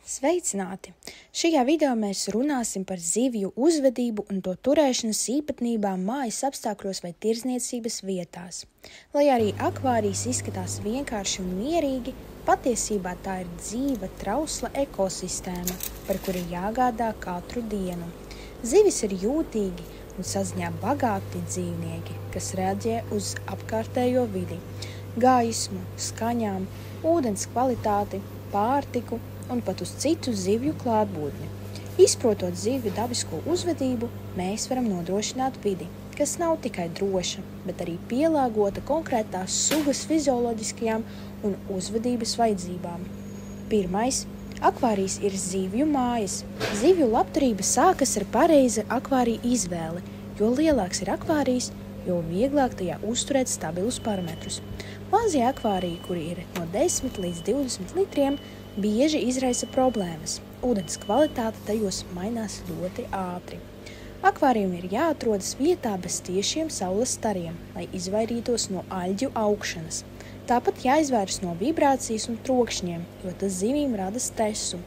Sveicināti! Šajā video mēs runāsim par zivju uzvedību un to turēšanas īpatnībām mājas apstākļos vai tirdzniecības vietās. Lai arī akvārijas izskatās vienkārši un mierīgi, patiesībā tā ir dzīva, trausla ekosistēma, par kuru jāgādā katru dienu. Zivis ir jūtīgi un saziņā bagāti dzīvnieki, kas reaģē uz apkārtējo vidi, gaismu, skaņām, ūdens kvalitāti, pārtiku un pat uz citu zivju klātbūtni. Izprotot zivju dabisko uzvedību, mēs varam nodrošināt vidi, kas nav tikai droša, bet arī pielāgota konkrētās sugas fizioloģiskajām un uzvedības vajadzībām. Pirmais – akvārijas ir zivju mājas. Zivju labturība sākas ar pareizu akvāriju izvēli. Jo lielāks ir akvārijas, jo vieglāk tajā uzturēt stabilus parametrus. Mazie akvāriji, kuri ir no 10 līdz 20 litriem, bieži izraisa problēmas. Ūdens kvalitāte tajos mainās ļoti ātri. Akvārijam ir jāatrodas vietā bez tiešiem saules stariem, lai izvairītos no aļģu augšanas. Tāpat jāizvairas no vibrācijas un trokšņiem, jo tas zivīm rada stresu.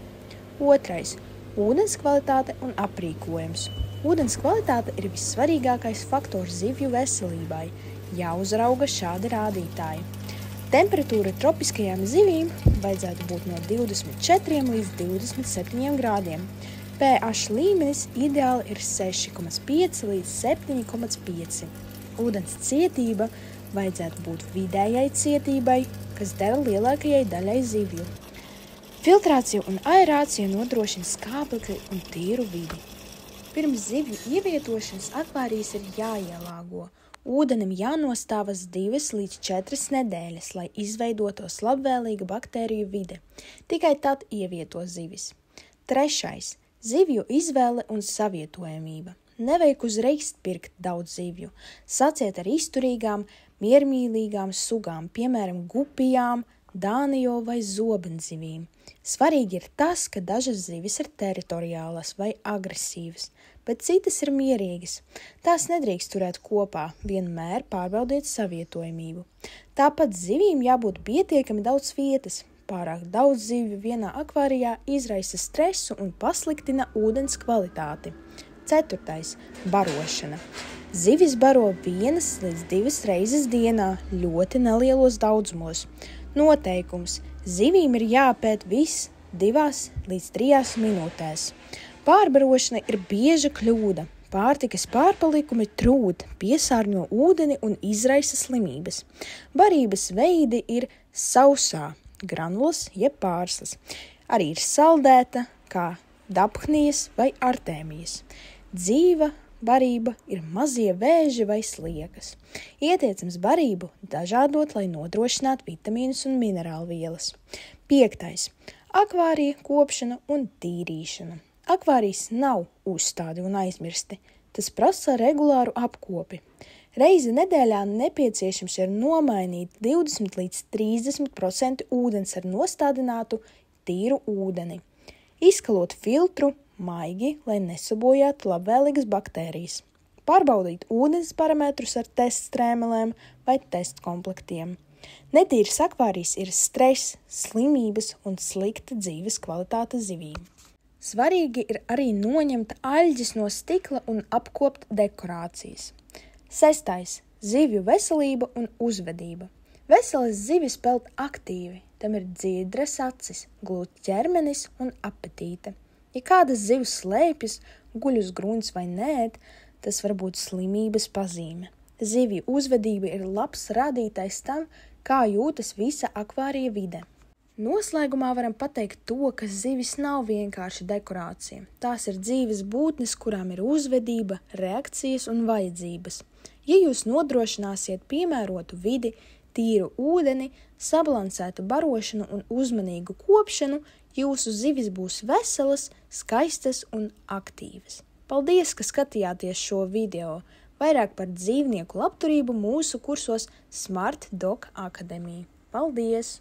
Otrais – ūdens kvalitāte un aprīkojums. Ūdens kvalitāte ir vissvarīgākais faktors zivju veselībai. Jāuzrauga šādi rādītāji. Temperatūra tropiskajām zivīm vajadzētu būt no 24 līdz 27 grādiem. pH līmenis ideāli ir 6,5 līdz 7,5. Ūdens cietība vajadzētu būt vidējai cietībai, kas der lielākajai daļai zivju. Filtrācija un aerācija nodrošina skābekli un tīru vidi. Pirms zivju ievietošanas akvārijas ir jāielāgo. Ūdenim jānostāvas 2 līdz 4 nedēļas, lai izveidotos labvēlīga baktēriju vide. Tikai tad ievieto zivis. Trešais – zivju izvēle un savietojamība. Nevajag uzreiz pirkt daudz zivju. Sāciet ar izturīgām, miermīlīgām sugām, piemēram, gupijām, dānijo vai zobenzivīm. Svarīgi ir tas, ka dažas zivis ir teritoriālas vai agresīvas, bet citas ir mierīgas. Tās nedrīkst turēt kopā, vienmēr pārbaudiet savietojamību. Tāpat zivīm jābūt pietiekami daudz vietas. Pārāk daudz zivju vienā akvārijā izraisa stresu un pasliktina ūdens kvalitāti. Ceturtais – barošana. Zivis baro 1 līdz 2 reizes dienā, ļoti nelielos daudzumos. Noteikums – zivīm ir jāpēt viss 2 līdz 3 minūtēs. Pārbarošana ir bieža kļūda. Pārtikas pārpalikumi trūd, piesārņo ūdeni un izraisa slimības. Barības veidi ir sausā, granulas jeb pārslas. Arī ir saldēta, kā daphnijas vai artēmijas. Dzīva barība ir mazie vēži vai sliekas. Ieteicams barību dažādot, lai nodrošinātu vitamīnus un minerālvielas. 5. Akvārija kopšana un tīrīšana. Akvārijas nav uzstādi un aizmirsti. Tas prasa regulāru apkopi. Reizi nedēļā nepieciešams ir nomainīt 20 līdz 30% ūdens ar nostādinātu tīru ūdeni. Izkalot filtru maigi, lai nesabojātu labvēlīgas baktērijas. Pārbaudīt ūdens parametrus ar teststrēmelēm vai testkomplektiem. Netīras akvārijas ir stress, slimības un slikta dzīves kvalitāte zivīm. Svarīgi ir arī noņemt aļģes no stikla un apkopt dekorācijas. 6. Zivju veselība un uzvedība. Veselas zivis peld aktīvi, tam ir dziedras acis, glūts ķermenis un apetīte. Ja kādas zivs slēpjas, guļ uz grunts vai nēd, tas var būt slimības pazīme. Zivju uzvedība ir labs rādītājs tam, kā jūtas visa akvārija vide. Noslēgumā varam pateikt to, ka zivis nav vienkārši dekorācija. Tās ir dzīves būtnes, kurām ir uzvedība, reakcijas un vajadzības. Ja jūs nodrošināsiet piemērotu vidi, tīru ūdeni, sabalansētu barošanu un uzmanīgu kopšanu, jūsu zivis būs veselas, skaistas un aktīvas. Paldies, ka skatījāties šo video! Vairāk par dzīvnieku labturību mūsu kursos Smart Dog Akademija. Paldies!